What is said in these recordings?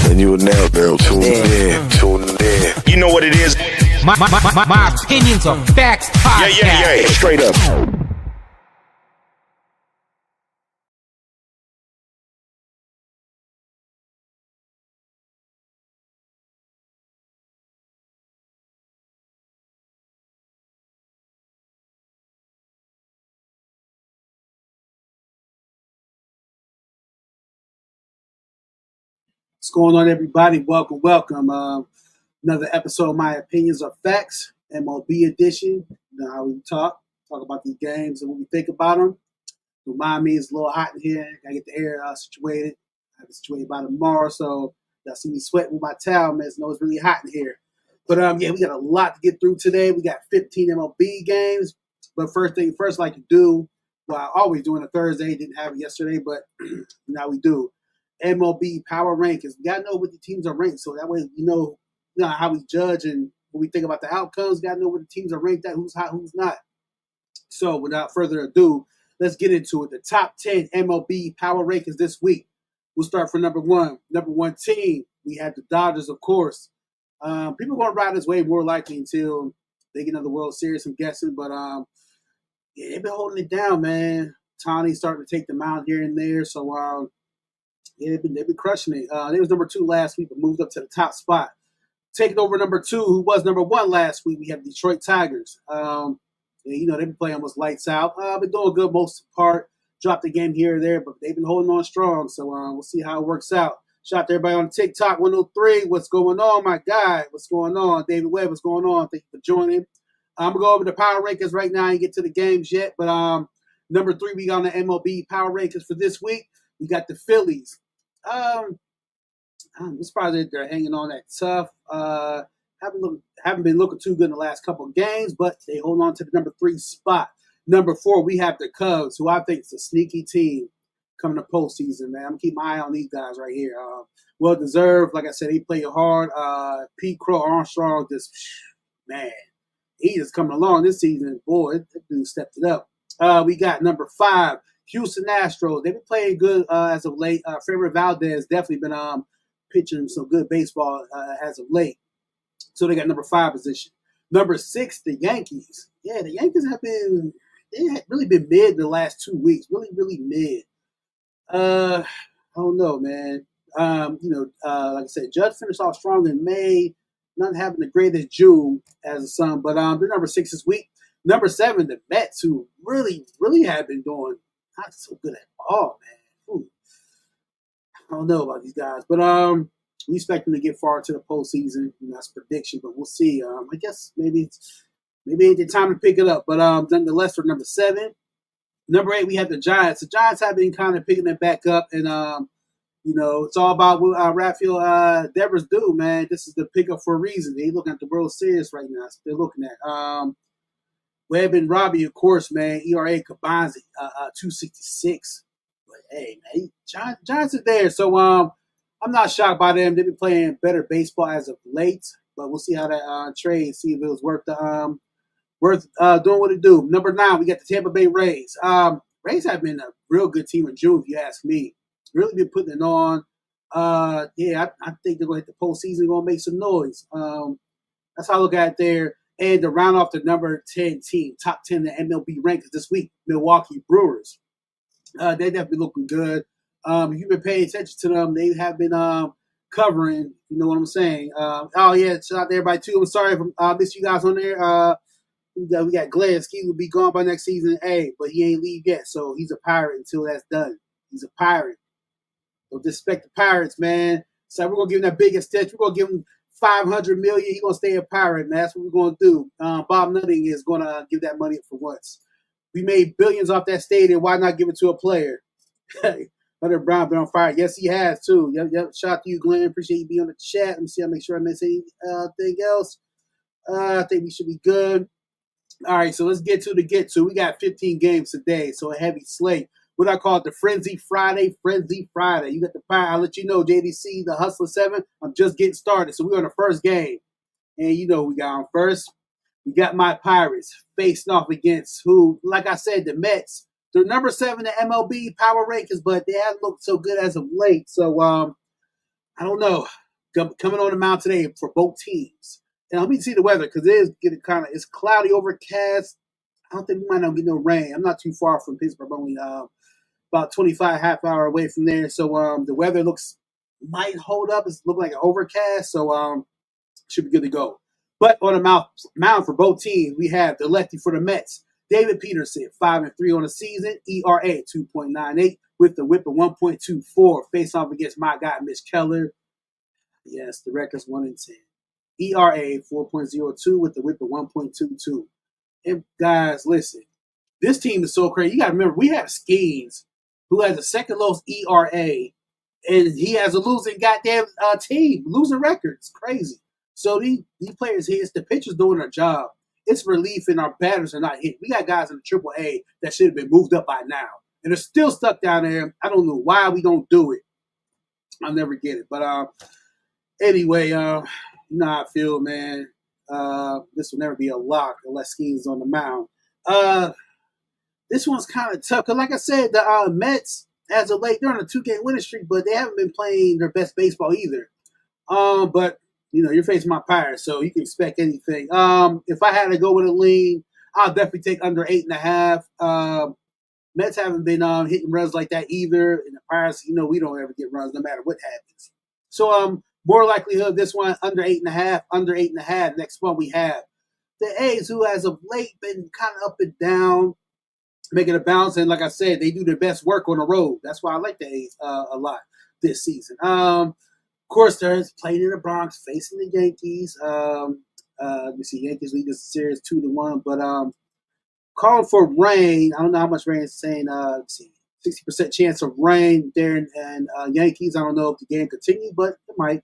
And you will never tune in. You know what it is. My opinions are facts podcast. Yeah. Straight up. What's going on, everybody? Welcome. Another episode of My Opinions Are Facts, MLB edition. You know how we talk about these games and what we think about them. Remind me, it's a little hot in here. I get the air situated. I have it situated by tomorrow, so y'all see me sweating with my towel, man. So it's really hot in here. But yeah, we got a lot to get through today. We got 15 MLB games. But first thing first, like to do, well, I always do on a Thursday. Didn't have it yesterday, but now we do. MLB Power Rankings. We gotta know what the teams are ranked, so that way you know how we judge and when we think about the outcomes. Gotta know what the teams are ranked at, who's hot, who's not. So without further ado, let's get into it. The top 10 MLB Power Rankings this week. We'll start from number one. Number one team, we have the Dodgers, of course. People are gonna ride this way more likely until they get another World Series. I'm guessing, but yeah, they've been holding it down, man. Tony's starting to take them out here and there, so. Yeah, they've been crushing it. They was number 2 last week, but moved up to the top spot. Taking over number 2, who was number 1 last week, we have Detroit Tigers. They've been playing almost lights out. Been doing good most of the part. Dropped a game here or there, but they've been holding on strong. So we'll see how it works out. Shout out to everybody on TikTok 103. What's going on, my guy? What's going on? David Webb, what's going on? Thank you for joining. I'm going to go over the Power Rankings right now. I didn't get to the games yet, but number 3, we got on the MLB Power Rankings for this week. We got the Phillies. I'm surprised that they're hanging on that tough. Haven't been looking too good in the last couple of games, but they hold on to the number 3 spot. Number 4, we have the Cubs, who I think is a sneaky team coming to postseason, man. I'm gonna keep my eye on these guys right here. Well deserved. Like I said, they play hard. Pete Crow Armstrong, man, he is coming along this season. Boy, that dude stepped it up. We got number 5. Houston Astros, they've been playing good as of late. Framber Valdez definitely been pitching some good baseball as of late. So they got number 5 position. Number 6, the Yankees. Yeah, the Yankees have really been mid the last 2 weeks. Really, really mid. I don't know, man. Like I said, Judge finished off strong in May. Not having the greatest June as a son, but they're number 6 this week. Number 7, the Mets, who really, really have been doing not so good at all, man. Ooh. I don't know about these guys, but we expect them to get far to the postseason. That's a prediction, but we'll see. I guess maybe ain't the time to pick it up. But nonetheless, for number 7, number 8, we have the Giants. The Giants have been kind of picking it back up, and it's all about what Rafael Devers do, man. This is the pickup for a reason. They looking at the World Series right now. That's what they're looking at. Webb and Robbie, of course, man. ERA combines 266. But hey, man, Giants are there. So I'm not shocked by them. They've been playing better baseball as of late. But we'll see how that trade. See if it was worth doing what it do. Number 9, we got the Tampa Bay Rays. Rays have been a real good team in June, if you ask me. Really been putting it on. I think they're gonna hit the postseason. Gonna make some noise. That's how I look at it there. And to round off the number 10 team, top 10 in the MLB rankings this week, Milwaukee Brewers. They definitely looking good. If you've been paying attention to them, they have been covering, you know what I'm saying. Shout out to everybody, too. I'm sorry if I missed you guys on there. We got Glansky, will be gone by next season. Hey, but he ain't leave yet, so he's a Pirate until that's done. He's a Pirate. Don't disrespect the Pirates, man. So we're going to give him that big extension. We're going to give him $500 million. He's gonna stay a Pirate, man. That's what we're gonna do. Bob Nutting is gonna give that money for once. We made billions off that stadium. Why not give it to a player? Hunter Brown been on fire. Yes, he has too. Yep. Shout out to you, Glenn. Appreciate you being on the chat. Let me see. I'll make sure I miss anything else. I think we should be good. All right, so let's get to. We got 15 games today, so a heavy slate. What I call it, the Frenzy Friday. You got the Pirates. I'll let you know, JDC, the Hustler 7. I'm just getting started. So we're on the first game. And you know we got on first. We got my Pirates facing off against who, like I said, the Mets. They're number 7 in MLB Power Rankings, but they haven't looked so good as of late. So, I don't know. coming on the mound today for both teams. And let me see the weather because it is getting it's cloudy, overcast. I don't think we might not get no rain. I'm not too far from Pittsburgh, only about 25 half hour away from there. So the weather might hold up. It's looking like an overcast, so should be good to go. But on the mound for both teams, we have the lefty for the Mets, David Peterson, 5-3 on the season, ERA 2.98 with the whip of 1.24. Face off against my guy Mitch Keller. Yes, the record's 1-10. ERA 4.02 with the whip of 1.22. And guys, listen, this team is so crazy. You got to remember, we have Skeens, who has the second lowest ERA, and he has a losing goddamn team, losing record. It's crazy. So these players here, it's the pitchers doing their job. It's relief, and our batters are not hitting. We got guys in the AAA that should have been moved up by now, and they're still stuck down there. I don't know why we don't do it. I'll never get it. But anyway, you know how I feel, man. This will never be a lock unless Skeens on the mound. This one's kind of tough because, like I said, the Mets, as of late, they're on a 2-game winning streak, but they haven't been playing their best baseball either. But you know, you're facing my Pirates, so you can expect anything. If I had to go with a lean, I'll definitely take under 8.5. Mets haven't been hitting runs like that either, and the Pirates, you know, we don't ever get runs no matter what happens. So more likelihood this one under 8.5, under 8.5. Next one we have the A's, who as of late been kind of up and down, making a bounce. And like I said, they do their best work on the road. That's why I like the A's a lot this season. Of course, they're playing in the Bronx, facing the Yankees. Let me see, Yankees lead this series 2-1. But calling for rain. I don't know how much rain it's saying. Let's see, 60% chance of rain there in Yankees. I don't know if the game continues, but it might.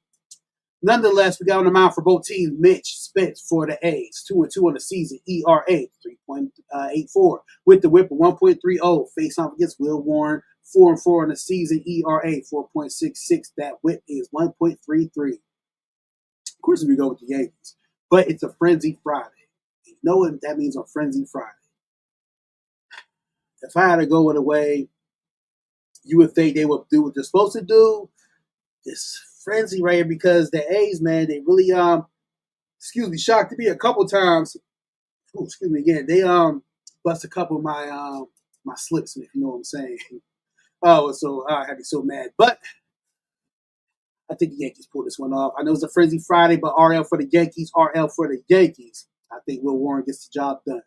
Nonetheless, we got on the mound for both teams. Mitch Spence for the A's, 2-2 on the season, ERA 3.84 with the whip of 1.30. Face off against Will Warren, 4-4 on the season, ERA 4.66. That whip is 1.33. Of course, we go with the Yankees, but it's a Frenzy Friday. You know what that means on Frenzy Friday? If I had to go with a way, you would think they would do what they're supposed to do. This frenzy right here, because the A's, man, they really shocked me a couple times. Ooh, excuse me again. They bust a couple of my my slips, if you know what I'm saying. Oh, so I had to be so mad. But I think the Yankees pulled this one off. I know it's a Frenzy Friday, but RL for the Yankees, RL for the Yankees. I think Will Warren gets the job done.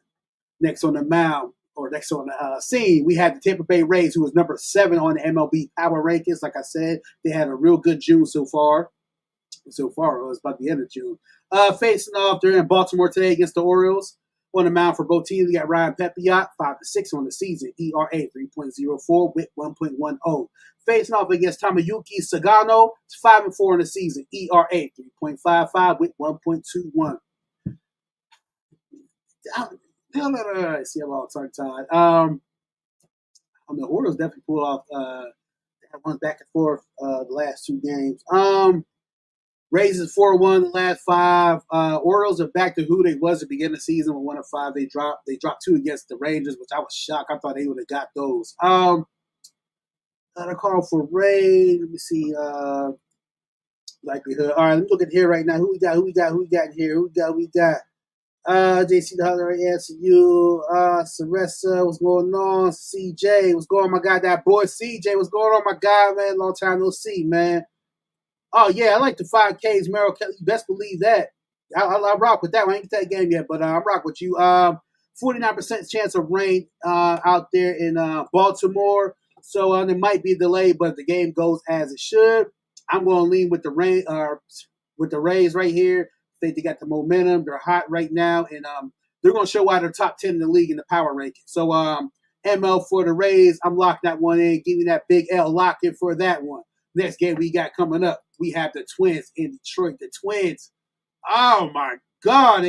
Next on the mound, or next on the scene, we had the Tampa Bay Rays, who was number 7 on the MLB Power Rankings. Like I said, they had a real good June so far. So far, it was about the end of June. Facing off, they're in Baltimore today against the Orioles. On the mound for both teams, we got Ryan Pepiot, 5-6 on the season, ERA 3.04 with 1.10. Facing off against Tomoyuki Sagano, 5-4 on the season, ERA 3.55 with 1.21. See, I'm all tongue-tied. The Orioles definitely pulled off that one back and forth the last 2 games. Rays is 4-1 the last 5. Orioles are back to who they was at the beginning of the season with 1 of 5. They dropped 2 against the Rangers, which I was shocked. I thought they would have got those. Got a call for Ray. Let me see. Likelihood. All right, let me look at here right now. Who we got in here? Who we got? JC the Hunter, right answer you. Saressa, what's going on? CJ, what's going on, my guy? That boy CJ, what's going on, my guy, man? Long time no see, man. Oh, yeah, I like the 5Ks, Merrill Kelly. You best believe that. I rock with that one. I ain't get that game yet, but I rock with you. 49% chance of rain out there in Baltimore. So there might be a delay, but the game goes as it should. I'm going to lean with the rain, with the Rays right here. I think they got the momentum. They're hot right now, and they're going to show why they're top 10 in the league in the power ranking. So ML for the Rays, I'm locking that one in. Give me that big L lock in for that one. Next game we got coming up, we have the Twins in Detroit. The Twins, oh my God,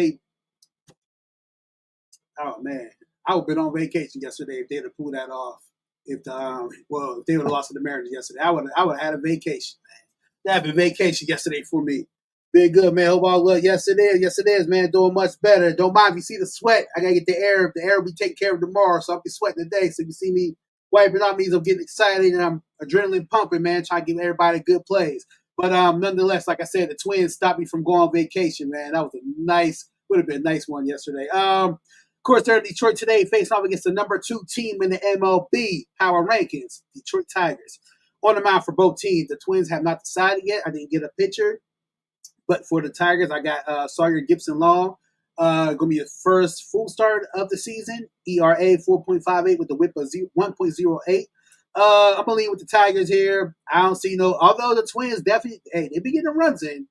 oh man, I would have been on vacation yesterday if they'd have pulled that off. If they would have lost to the Mariners yesterday, I would have had a vacation, man. That'd been vacation yesterday for me. Been good, man. Hope all good. Yes, it is. Yes, it is, man. Doing much better. Don't mind if you see the sweat. I gotta get the air. The air will be taken care of tomorrow, so I'll be sweating today. So if you see me wiping out, means I'm getting excited and I'm adrenaline pumping, man. Trying to give everybody good plays. But nonetheless, like I said, the Twins stopped me from going on vacation, man. That was would have been a nice one yesterday. Of course, they're in Detroit today, facing off against the number 2 team in the MLB power rankings, Detroit Tigers. On the mound for both teams, the Twins have not decided yet. I didn't get a pitcher. But for the Tigers, I got Sawyer Gipson-Long. Going to be the first full start of the season. ERA 4.58 with a whip of 1.08. I'm going to leave with the Tigers here. I don't see although the Twins definitely, they be getting runs in.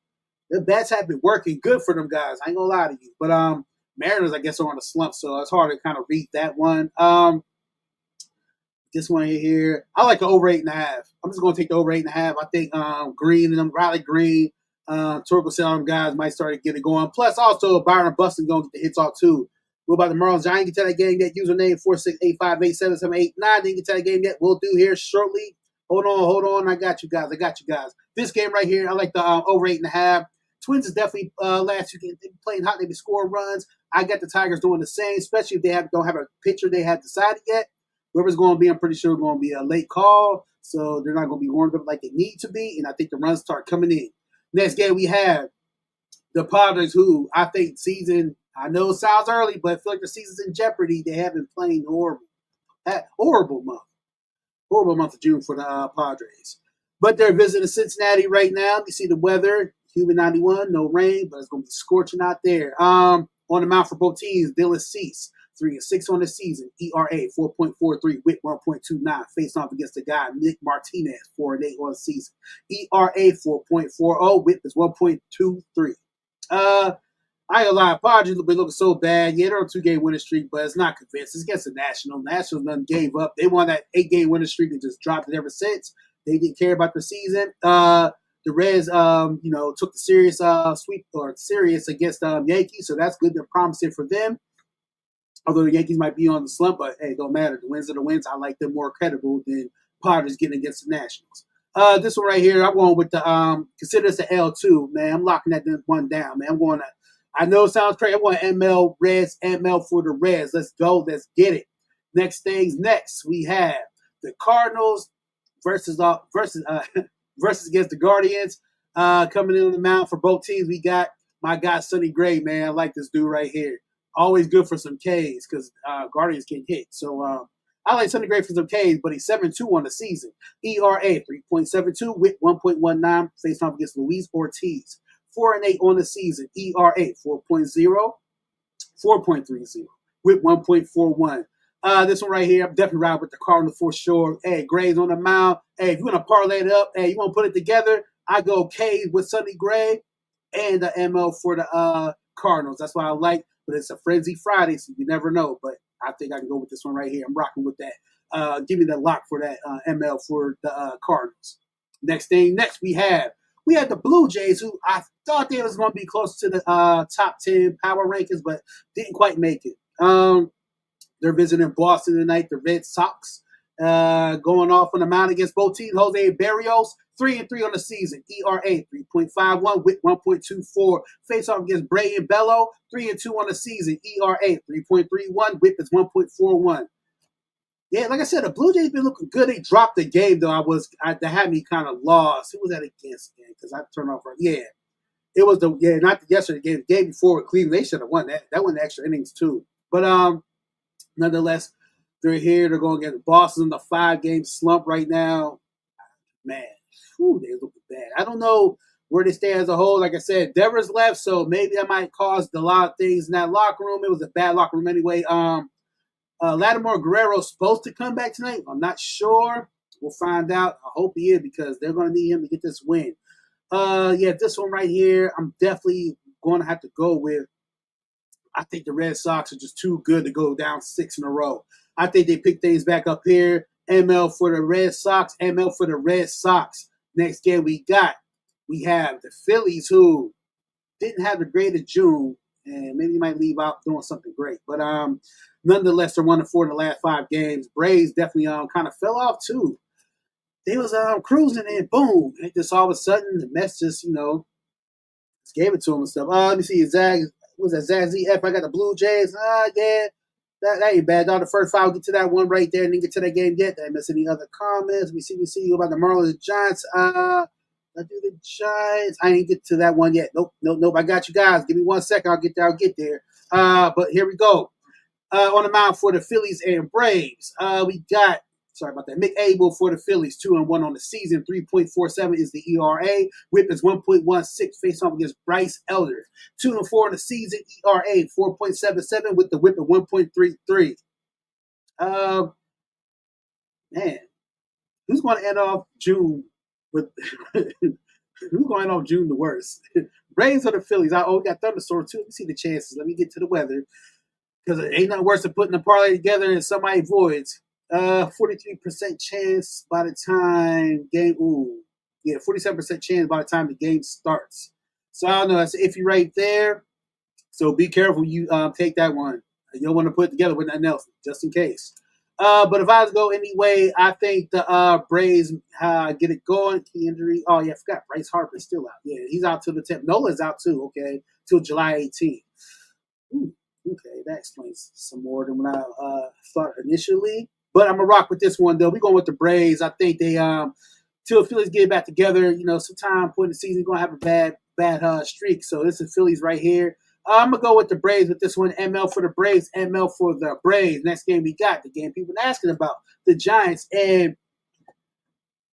The bats have been working good for them guys. I ain't going to lie to you. But Mariners, I guess, are on a slump, so it's hard to kind of read that one. This one here, I like the over 8.5. I'm just going to take the over 8.5. I think Green and them, Riley Green, Torkel Salem guys might start to get it going. Plus, also, Byron Buxton going to get the hits off, too. What about the Marlins? I didn't get to that game yet. Username 468587789. Didn't get to that game yet. We'll do here shortly. Hold on. I got you guys. This game right here, I like the over 8.5. Twins is definitely last week. They've been playing hot. They've been scoring runs. I got the Tigers doing the same, especially if they don't have a pitcher they have decided yet. Whoever's going to be, I'm pretty sure, going to be a late call. So they're not going to be warmed up like they need to be. And I think the runs start coming in. Next game we have the Padres, who I think I know it sounds early, but I feel like the season's in jeopardy. They have been playing horrible. That horrible month. Horrible month of June for the Padres. But they're visiting Cincinnati right now. You see the weather, humid 91, no rain, but it's going to be scorching out there. On the mound for both teams, Dylan Cease, 3-6 on the season. ERA 4.43, WHIP 1.29. Face off against the guy Nick Martinez, 4-8 on the season. ERA 4.40, WHIP is 1.23. I ain't gonna lie, Padres have been looking so bad. Yeah, they're on a 2-game winning streak, but it's not convinced. It's against the Nationals. Nationals done gave up. They won that 8-game winning streak and just dropped it ever since. They didn't care about the season. The Reds, took the serious sweep or serious against Yankees, so that's good. They're promising for them. Although the Yankees might be on the slump, but hey, it don't matter. The wins are the wins. I like them more credible than Padres getting against the Nationals. This one right here, I'm going with the consider this an L2, man. I'm locking that one down, man. I know it sounds crazy. I want ML Reds, ML for the Reds. Let's go. Let's get it. Next. We have the Cardinals versus against the Guardians. Coming in on the mound for both teams, we got my guy Sonny Gray, man. I like this dude right here. Always good for some Ks because Guardians can hit. So I like Sonny Gray for some Ks, but he's 7-2 on the season. ERA 3.72 with 1.19. Facing off against Luis Ortiz. 4-8 on the season. ERA 4.30 with 1.41. This one right here, I'm definitely riding with the Cardinals for sure. Hey, Gray's on the mound. Hey, if you want to parlay it up, hey, you want to put it together, I go K with Sonny Gray and the ML for the Cardinals. That's what I like, but it's a Frenzy Friday, so you never know. But I think I can go with this one right here. I'm rocking with that. Give me the lock for that ML for the Cardinals. Next, we had the Blue Jays, who I thought they was going to be close to the top 10 power rankings, but didn't quite make it. They're visiting Boston tonight. The Red Sox going off on the mound against both teams. Jose Barrios, 3-3 on the season. ERA 3.51 with 1.24. Face off against Bray and Bello, 3-2 on the season. ERA 3.31. WHIP is 1.41. Yeah, like I said, the Blue Jays been looking good. They dropped the game though. That had me kind of lost. Who was that against again? Because I turned off. Yeah, it was not yesterday game. The game before with Cleveland, they should have won that. That won the extra innings too. But nonetheless, they're here. They're going against Boston in the 5-game slump right now. Man, they're looking bad. I don't know where they stay as a whole. Like I said, Devers left, so maybe that might cause a lot of things in that locker room. It was a bad locker room anyway. Latimer Guerrero's supposed to come back tonight. I'm not sure. We'll find out. I hope he is because they're going to need him to get this win. This one right here, I'm definitely going to have to go with. I think the Red Sox are just too good to go down 6 in a row. I think they pick things back up here. ML for the Red Sox. ML for the Red Sox. Next game we have the Phillies, who didn't have the greatest June, and maybe you might leave out doing something great. But nonetheless, they're 1-4 in the last 5 games. Braves definitely kind of fell off too. They was cruising and boom, and just all of a sudden the Mets just gave it to them and stuff. Let me see, Zag ZF. I got the Blue Jays. That ain't bad. All the first 5 get to that one right there, and didn't get to that game yet. Did I miss any other comments? We see you about the Marlins and Giants. I do the Giants. I ain't get to that one yet. Nope. I got you guys. Give me 1 second. I'll get there. But here we go. On the mound for the Phillies and Braves, we got. Sorry about that. Mick Abel for the Phillies, 2-1 on the season, 3.47 is the ERA. WHIP is 1.16. Face off against Bryce Elder, 2-4 on the season. ERA 4.77 with the WHIP at 1.33. Man, who's going to end off June with? Who's going off June the worst? Braves or the Phillies? We got thunderstorm too. Let me see the chances. Let me get to the weather because it ain't nothing worse than putting a parlay together and somebody voids. 43% chance by the time game. 47% chance by the time the game starts. So I don't know. That's iffy right there. So be careful. You take that one. You don't want to put it together with nothing else, just in case. But if I was to go anyway, I think the Braves get it going. Key injury. Oh, yeah, I forgot. Bryce Harper's still out. Yeah, he's out till the 10th. Nola's out too, okay, till July 18th. Okay, that explains some more than what I thought initially. But I'm going to rock with this one, though. We're going with the Braves. I think they, till the Phillies get it back together, sometime point in the season, going to have a bad streak. So this is Phillies right here. I'm going to go with the Braves with this one. ML for the Braves, ML for the Braves. Next game we got, the game people been asking about, the Giants. And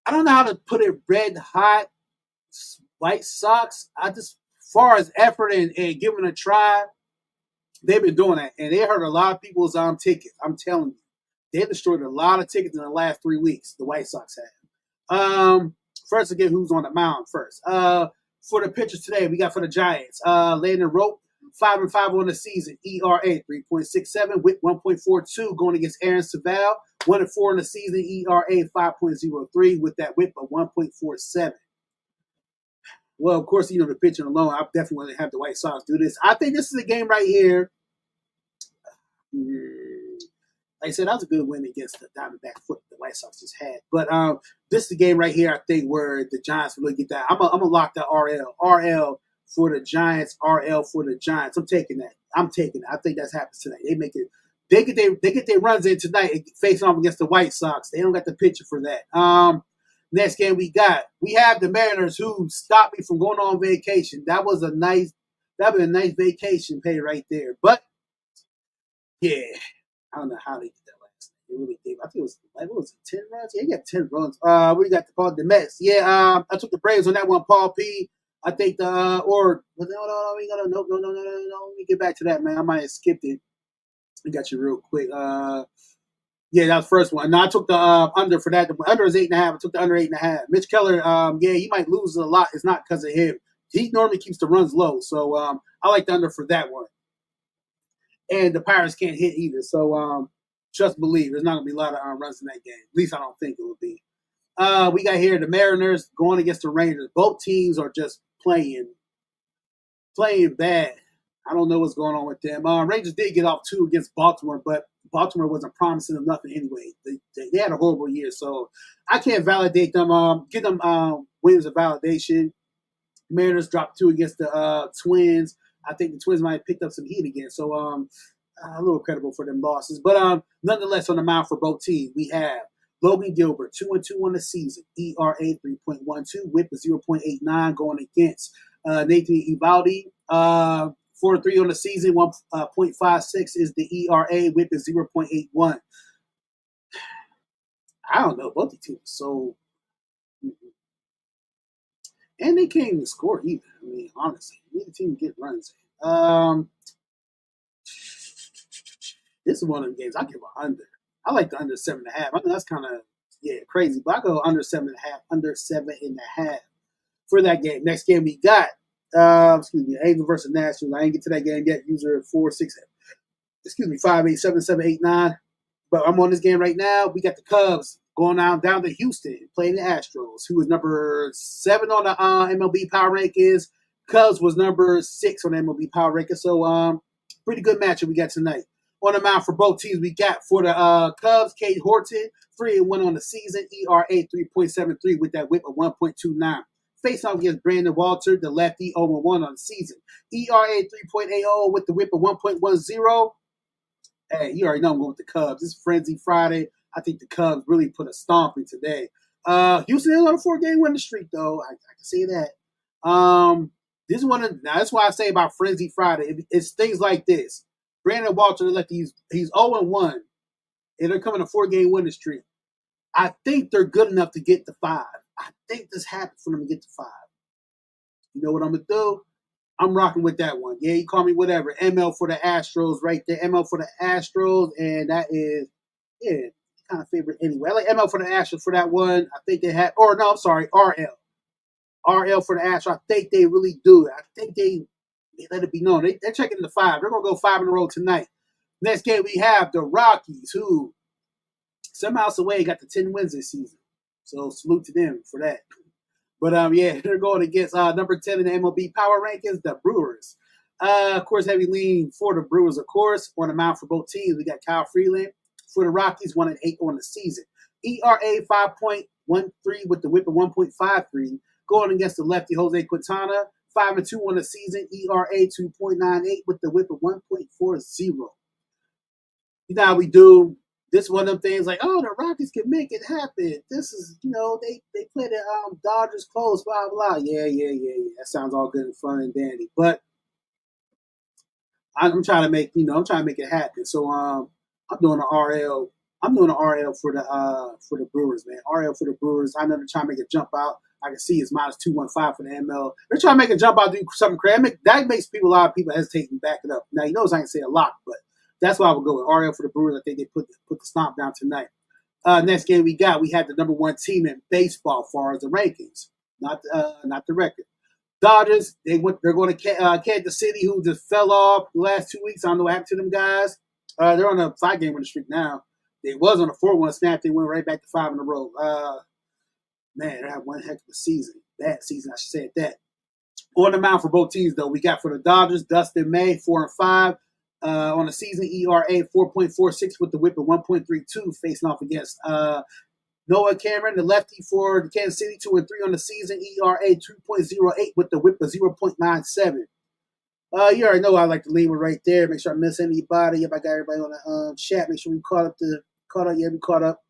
I don't know how to put it, red hot White Sox. As far as effort and giving it a try, they've been doing that. And they hurt a lot of people's tickets. I'm telling you. They destroyed a lot of tickets in the last 3 weeks, the White Sox have. First, again, who's on the mound first. For the pitchers today, we got for the Giants, Landon Rope, 5-5 on the season, ERA 3.67, WHIP 1.42, going against Aaron Savale, 1-4 on the season, ERA 5.03, with that WHIP of 1.47. Well, of course, the pitching alone, I definitely want to have the White Sox do this. I think this is a game right here. Like I said, that was a good win against the Diamondback foot the White Sox just had. But this is the game right here, I think, where the Giants really get that. I'm going to lock that RL for the Giants, RL for the Giants. I'm taking that. I think that happens tonight. They get their runs in tonight and face off against the White Sox. They don't got the pitcher for that. Next game we have the Mariners, who stopped me from going on vacation. That was a nice vacation pay right there. But yeah, I don't know how they did that last night. They really did. I think it was 10 runs. Yeah, he got 10 runs. We got the Mets. Yeah, I took the Braves on that one. Paul P. I think no. Let me get back to that, man. I might have skipped it. I got you real quick. Yeah, that was the first one. No, I took the under for that. The under is 8.5. I took the under 8.5. Mitch Keller, he might lose a lot. It's not because of him. He normally keeps the runs low, so I like the under for that one. And the Pirates can't hit either, so just believe there's not going to be a lot of runs in that game. At least I don't think it will be. We got here the Mariners going against the Rangers. Both teams are just playing bad. I don't know what's going on with them. Rangers did get off 2 against Baltimore, but Baltimore wasn't promising them nothing anyway. They had a horrible year, so I can't validate them. Give them wins of validation. Mariners dropped 2 against the Twins. I think the Twins might have picked up some heat again, so a little credible for them losses. But nonetheless, on the mound for both teams, we have Logan Gilbert, 2-2 on the season, ERA 3.12, WHIP is 0.89, going against Nathan Eovaldi, 4-3 on the season, 1.56 is the ERA, WHIP is 0.81. I don't know, both the teams. So, and they can't even score either. I mean, honestly, neither team get runs. This is one of the games I give an under. I like the under 7.5. I think that's kind of crazy, but I go under 7.5, under 7.5 for that game. Next game we got, Angels versus Nationals. I ain't get to that game yet. User 5877889. But I'm on this game right now. We got the Cubs going down to Houston, playing the Astros, who was number 7 on the MLB Power Rankings. Cubs was number 6 on the MLB Power Rankings. So pretty good matchup we got tonight. On the mound for both teams, we got for the Cubs, Cade Horton, 3-1 on the season, ERA 3.73 with that WHIP of 1.29. Face off against Brandon Walter, the lefty, 0-1 on the season. ERA 3.80 with the WHIP of 1.10. Hey, you already know I'm going with the Cubs. It's Frenzy Friday. I think the Cubs really put a stomping today. Houston is on a 4-game winning streak, though. I can see that. This is now that's why I say about Frenzy Friday. It's things like this. Brandon Walter he's 0-1, and they're coming a 4-game winning streak. I think they're good enough to get to 5. I think this happens for them to get to 5. You know what I'm gonna do? I'm rocking with that one. Yeah, you call me whatever. ML for the Astros right there. ML for the Astros, and that is kind of favorite anyway. I like ML for the Astros for that one. I think they had, or no, I'm sorry, RL. RL for the Astros. I think they really do. I think they let it be known. They're checking the 5. They're gonna go 5 in a row tonight. Next game we have the Rockies, who somehow away got the 10 wins this season. So salute to them for that. But they're going against number 10 in the MLB Power Rankings, the Brewers. Of course, heavy lean for the Brewers, of course. On the mound for both teams, we got Kyle Freeland. For the Rockies, 1-8 on the season. ERA 5.13 with the whip of 1.53. Going against the lefty Jose Quintana, 5-2 on the season. ERA 2.98 with the whip of 1.40. You know how we do. This is one of them things like, oh, the Rockies can make it happen. This is, they play the Dodgers close, blah, blah. Yeah. That sounds all good and fun and dandy. But I'm trying to make it happen. So I'm doing an RL. I'm doing an RL for the Brewers, man. RL for the Brewers. I know they're trying to make a jump out. I can see it's minus 215 for the ML. They're trying to make a jump out, do something crazy. That makes a lot of people hesitate and back it up. Now, I can say a lot, but that's why I would go with RL for the Brewers. I think they put the stomp down tonight. Next game we had the number 1 team in baseball as far as the rankings, not the record. Dodgers, they're going to Kansas City, who just fell off the last 2 weeks. I don't know what happened to them guys. They're on a 5-game winning streak now. They was on a 4-1 snap. They went right back to 5 in a row. Man, they had one heck of a season. Bad season, I should say that. On the mound for both teams, though, we got for the Dodgers, Dustin May, 4-5. On the season, ERA 4.46 with the whip of 1.32, facing off against Noah Cameron, the lefty for the Kansas City, 2-3 on the season, ERA 2.08 with the whip of 0.97. You already know I like to leave it right there. Make sure I miss anybody. If I got everybody on the chat, make sure we caught up. Yeah, we caught up.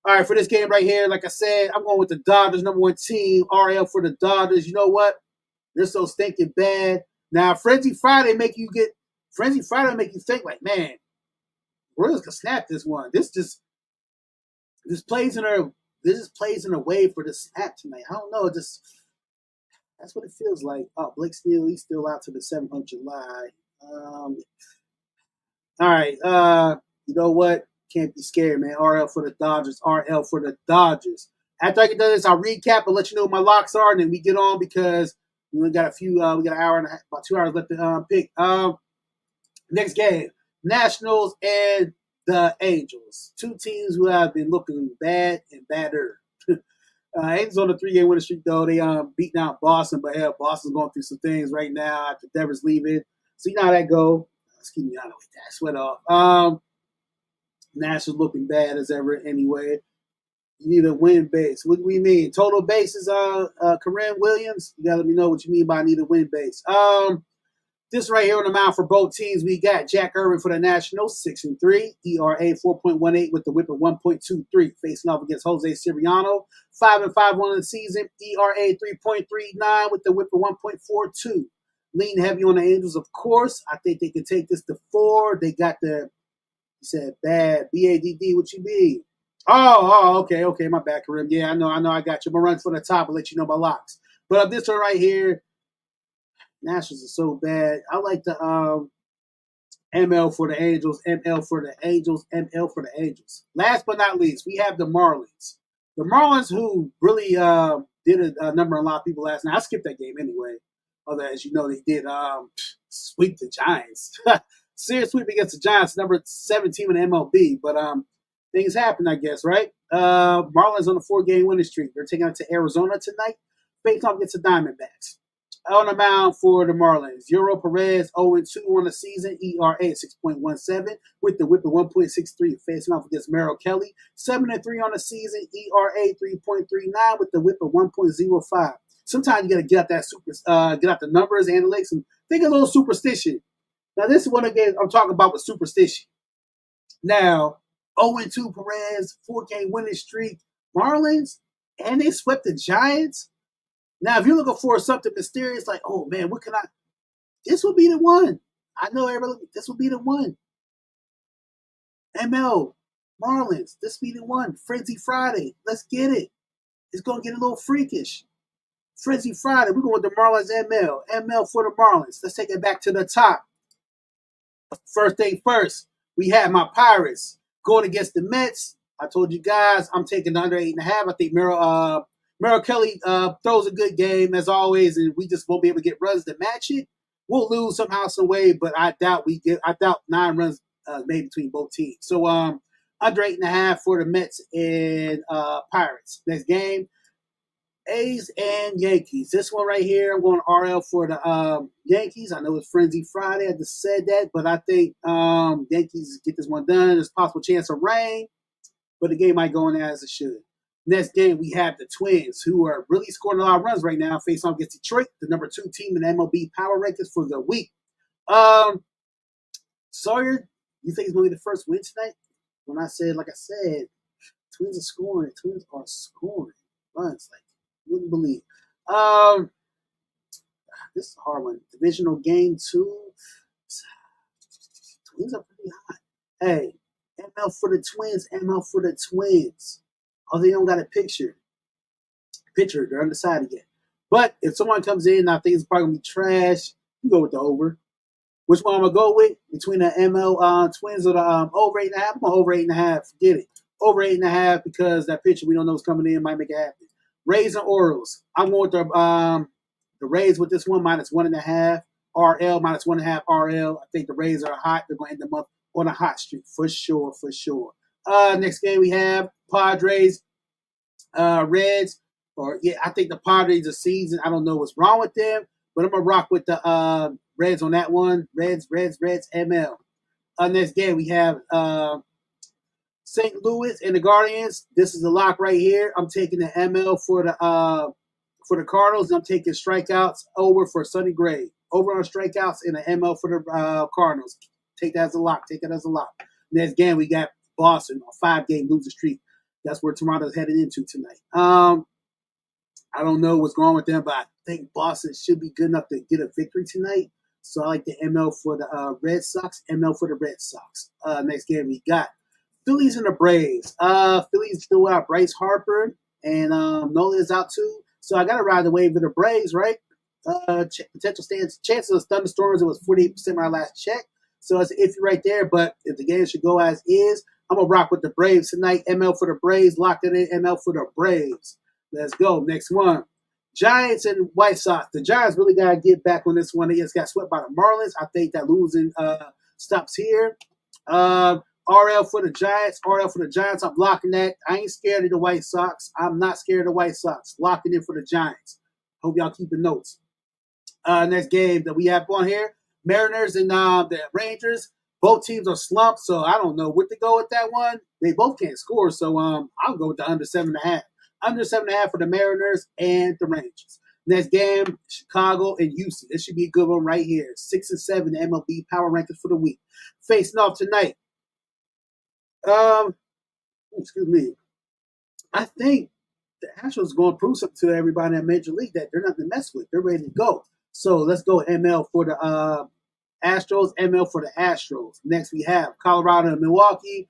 All right, for this game right here, like I said, I'm going with the Dodgers, number 1 team. RL for the Dodgers. You know what? They're so stinking bad. Now, Frenzy Friday make you think like, man, Royals can snap this one. This plays in a way for the snap tonight. I don't know. That's what it feels like. Oh, Blake Snell, he's still out to the 7th of July. All right. You know what? Can't be scared, man. RL for the Dodgers. RL for the Dodgers. After I get done this, I'll recap and let you know what my locks are, and then we get on because we only got we got an hour and a half, about 2 hours left to pick. Next game, Nationals and the Angels. 2 teams who have been looking bad and badder. Angels on a 3-game winning streak, though. They beating out Boston, but hell, Boston's going through some things right now after Devers leaving. So you know how that go. Excuse me, I know that sweat off. Nationals looking bad as ever anyway. You need a win base. What do we mean? Total bases, Corinne Williams. You gotta let me know what you mean by need a win base. This right here on the mound for both teams, we got Jack Irvin for the Nationals, 6-3, ERA 4.18 with the whip of 1.23, facing off against Jose Siriano, 5-5 on the season, ERA 3.39 with the whip of 1.42. Lean heavy on the Angels, of course. I think they can take this to 4. They got you said bad, BADD, what you mean? Oh, okay, my bad, Karim. Yeah, I know, I got you. I'm going to run for the top and let you know my locks. But this one right here, Nationals are so bad. I like the ML for the Angels, ML for the Angels, ML for the Angels. Last but not least, we have the Marlins. The Marlins, who really did a number on a lot of people last night. I skipped that game anyway. Although, as you know, they did sweep the Giants. Serious sweep against the Giants, number 17 in the MLB. But things happen, I guess, right? Marlins on a 4-game winning streak. They're taking it to Arizona tonight. Face off against the Diamondbacks. On the mound for the Marlins, Yuro Perez, 0-2 on the season, ERA 6.17 with the whip of 1.63, facing off against Merrill Kelly, 7-3 on the season, ERA 3.39 with the whip of 1.05. Sometimes you got to get out the numbers, analytics, and think a little superstition. Now, this is one of the games I'm talking about with superstition. Now, 0-2 Perez, 4-game winning streak. Marlins, and they swept the Giants. Now, if you're looking for something mysterious, like, oh man, what can I? This will be the one. I know everybody. This will be the one. ML Marlins. This will be the one. Frenzy Friday. Let's get it. It's gonna get a little freakish. Frenzy Friday. We're going with the Marlins ML. ML for the Marlins. Let's take it back to the top. First thing first, we have my Pirates going against the Mets. I told you guys I'm taking the under 8.5. I think Merrill Kelly throws a good game as always, and we just won't be able to get runs to match it. We'll lose somehow, some way, but I doubt 9 runs made between both teams. So under 8.5 for the Mets and Pirates. Next game, A's and Yankees. This one right here, I'm going RL for the Yankees. I know it's Frenzy Friday. I just said that, but I think Yankees get this one done. There's a possible chance of rain, but the game might go in as it should. Next game, we have the Twins, who are really scoring a lot of runs right now, facing off against Detroit, the number 2 team in the MLB Power Rankings for the week. Sawyer, you think it's going to be the first win tonight? When I said, like I said, Twins are scoring. Twins are scoring runs like you wouldn't believe. This is a hard one. Divisional game 2. Twins are pretty hot. Hey, ML for the Twins. ML for the Twins. Oh, they don't got a picture. They're undecided yet. But if someone comes in and I think it's probably going to be trash, you go with the over. Which one I'm going to go with? Between the ML Twins or the over 8.5? I'm going over 8.5. Forget it. Over 8.5 because that pitcher we don't know what's coming in might make it happen. Rays and Orioles. I'm going with the Rays with this one minus 1.5. RL minus 1.5 RL. I think the Rays are hot. They're going to end them up on a hot streak for sure. Next game we have Padres, Reds. I think the Padres are season. I don't know what's wrong with them, but I'm gonna rock with the Reds on that one. Reds, ML. Next game we have St. Louis and the Guardians. This is a lock right here. I'm taking the ML for the Cardinals. And I'm taking strikeouts over for Sonny Gray. Over on strikeouts and the ML for the Cardinals. Take that as a lock. Next game we got Boston on 5-game losing streak. That's where Toronto's headed into tonight. I don't know what's going on with them, but I think Boston should be good enough to get a victory tonight. So I like the ML for the Red Sox. ML for the Red Sox. Next game we got Phillies and the Braves. Phillies still out Bryce Harper, and Nolan is out too. So I got to ride the wave of the Braves, right? Potential chances of thunderstorms, it was 48% when I last checked. So it's iffy right there, but if the game should go as is, I'm going to rock with the Braves tonight. ML for the Braves. Locked it in. ML for the Braves. Let's go. Next one. Giants and White Sox. The Giants really got to get back on this one. They just got swept by the Marlins. I think that losing stops here. RL for the Giants. I'm locking that. I ain't scared of the White Sox. I'm not scared of the White Sox. Locking in for the Giants. Hope y'all keeping notes. Next game that we have on here. Mariners and the Rangers. Both teams are slumped, so I don't know what to go with that one. They both can't score, so I'll go with the under 7.5. Under 7.5 for the Mariners and the Rangers. Next game, Chicago and Houston. This should be a good one right here. 6 and 7 MLB Power Rankings for the week. Facing off tonight. Excuse me. I think the Astros are going to prove something to everybody in Major League that they're not to mess with. They're ready to go. So let's go ML for the Astros, ML for the Astros. Next we have Colorado and Milwaukee.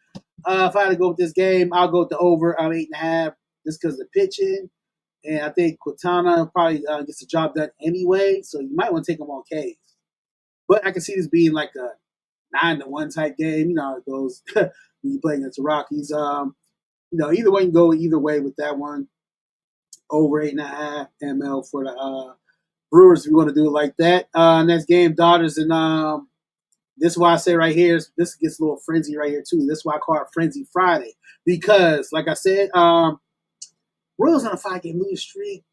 If I had to go with this game, I'll go with the over 8.5 just because of the pitching. And I think Quintana probably gets the job done anyway, so you might want to take him on K's. But I can see this being like a 9-1 type game. You know how it goes when you play against the Rockies. Either way, you can go either way with that one. Over 8.5 ML for the Brewers if you want to do it like that. Next game, Dodgers and this is why I say right here, this gets a little frenzy right here too. This is why I call it Frenzy Friday. Because, like I said, Royals on a 5-game losing streak,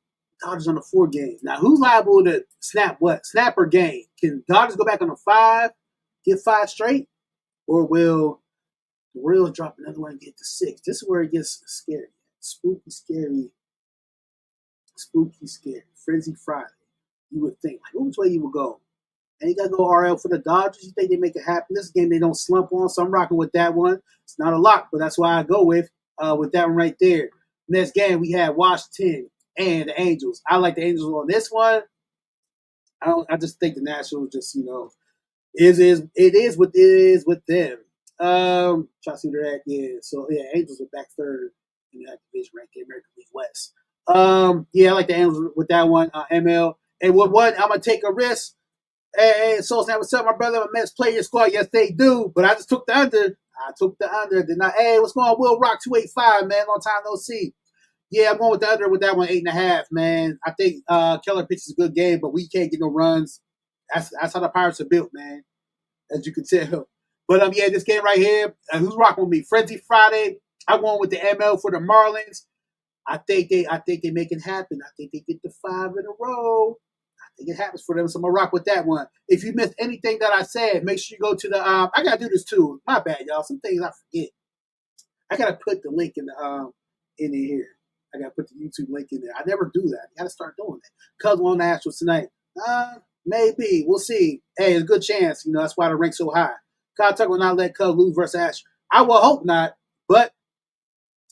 Dodgers on a 4-game. Now, who's liable to snap what? Snap or game? Can Dodgers go back on a 5, get 5 straight? Or will the Royals drop another one and get to 6? This is where it gets scary. Spooky, scary. Frenzy Friday. You would think, like, which way you would go? And you got to go RL for the Dodgers. You think they make it happen? This game they don't slump on, so I'm rocking with that one. It's not a lock, but that's why I go with that one right there. Next game, we had Washington and the Angels. I like the Angels on this one. I just think the Nationals just, it is what it is with them. Try to see where they're at. Yeah, so yeah, Angels are back third in that division right there, American League West. Yeah, I like the Angels with that one. ML. And with one, I'm gonna take a risk. Hey, Soul Snap, what's up, my brother? My Mets play your squad. Yes, they do. But I just took the under. Hey, what's going on? Will Rock 285, man. Long time no see. Yeah, I'm going with the under with that one, 8.5, man. I think Keller pitches a good game, but we can't get no runs. That's how the Pirates are built, man, as you can tell. But yeah, this game right here, who's rocking with me? Frenzy Friday. I'm going with the ML for the Marlins. I think they make it happen. I think they get the 5 in a row. I think it happens for them, so I'm gonna rock with that one. If you missed anything that I said, make sure you go to the. I gotta do this too. My bad, y'all. Some things I forget. I gotta put the link in here. I gotta put the YouTube link in there. I never do that. I gotta start doing that. Cubs won the Astros tonight. Maybe we'll see. Hey, a good chance. That's why the rank's so high. Kyle Tucker will not let Cubs lose versus Astros. I will hope not, but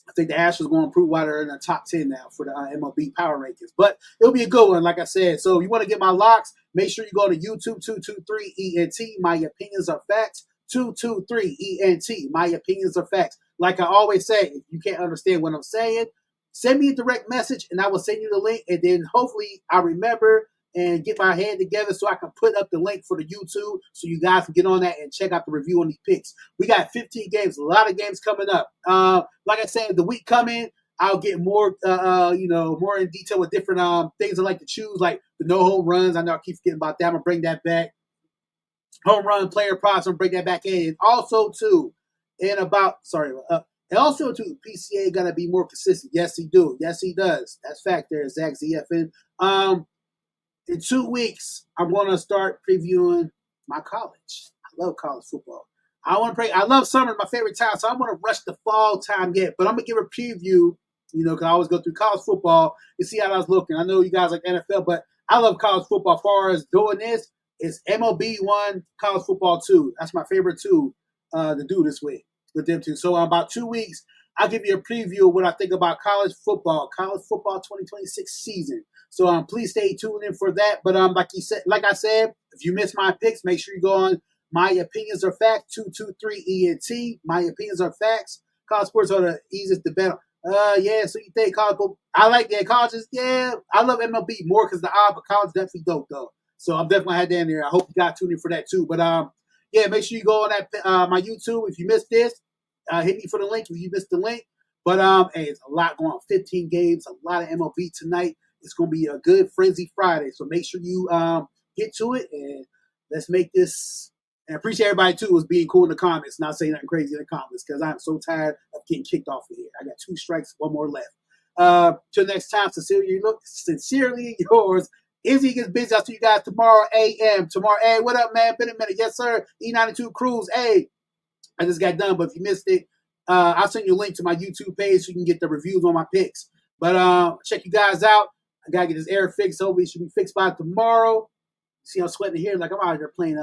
I think the Astros are going to improve why they're in the top 10 now for the MLB Power Rankings. But it'll be a good one, like I said. So if you want to get my locks, make sure you go to YouTube 223ENT. My opinions are facts. 223ENT. My opinions are facts. Like I always say, if you can't understand what I'm saying, send me a direct message and I will send you the link. And then hopefully I remember and get my head together so I can put up the link for the YouTube so you guys can get on that and check out the review on these picks. We got 15 games, a lot of games coming up. Like I said, the week coming, I'll get more, more in detail with different things I like to choose, like the no home runs. I know I keep forgetting about that. I'm going to bring that back. Home run player props, I'm going to bring that back in. And also, too, PCA got to be more consistent. Yes, he do. Yes, he does. That's fact there, Zach ZFN. In 2 weeks, I'm going to start previewing my college. I love college football. I love summer, my favorite time, so I'm going to rush the fall time yet. But I'm going to give a preview, because I always go through college football and see how I was looking. I know you guys like NFL, but I love college football. As far as doing this, it's MLB 1, college football 2. That's my favorite 2 to do this week with them two. So in about 2 weeks, I'll give you a preview of what I think about college football 2026 season. So please stay tuned in for that. But like I said, if you missed my picks, make sure you go on My Opinions Are Facts 223ENT. My Opinions Are Facts. College sports are the easiest to bet. Yeah. So you think college? I like colleges. Yeah, I love MLB more because the odd, but college definitely dope though. So I'm definitely had that in there. I hope you got tuned in for that too. But yeah, make sure you go on that my YouTube. If you missed this, hit me for the link if you missed the link. But hey, it's a lot going on. 15 games, a lot of MLB tonight. It's going to be a good Frenzy Friday. So make sure you get to it and let's make this. And I appreciate everybody too was being cool in the comments, not saying nothing crazy in the comments because I'm so tired of getting kicked off of here. I got 2 strikes, 1 more left. Till next time, sincerely yours. Izzy gets busy. I'll see you guys tomorrow a.m. Hey, what up, man? Been a minute. Yes, sir. E92 Cruise. Hey, I just got done, but if you missed it, I'll send you a link to my YouTube page so you can get the reviews on my picks. But check you guys out. I gotta get this air fixed. Hopefully, it should be fixed by tomorrow. See, I'm sweating here like I'm out here playing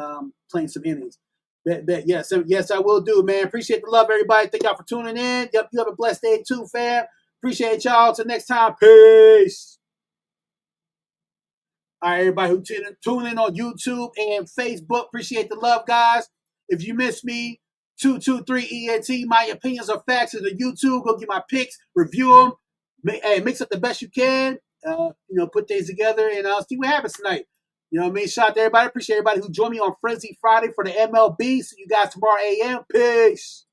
some innings. Bet, yes, I will do, man. Appreciate the love, everybody. Thank y'all for tuning in. Yep, you have a blessed day too, fam. Appreciate y'all. Till next time, peace. All right, everybody who tune in on YouTube and Facebook, appreciate the love, guys. If you miss me, 223ENT, My Opinions Are Facts is the YouTube. Go get my picks, review them, mix up the best you can. Put things together and see what happens tonight. You know what I mean? Shout out to everybody. Appreciate everybody who joined me on Frenzy Friday for the MLB. See you guys tomorrow a.m. Peace.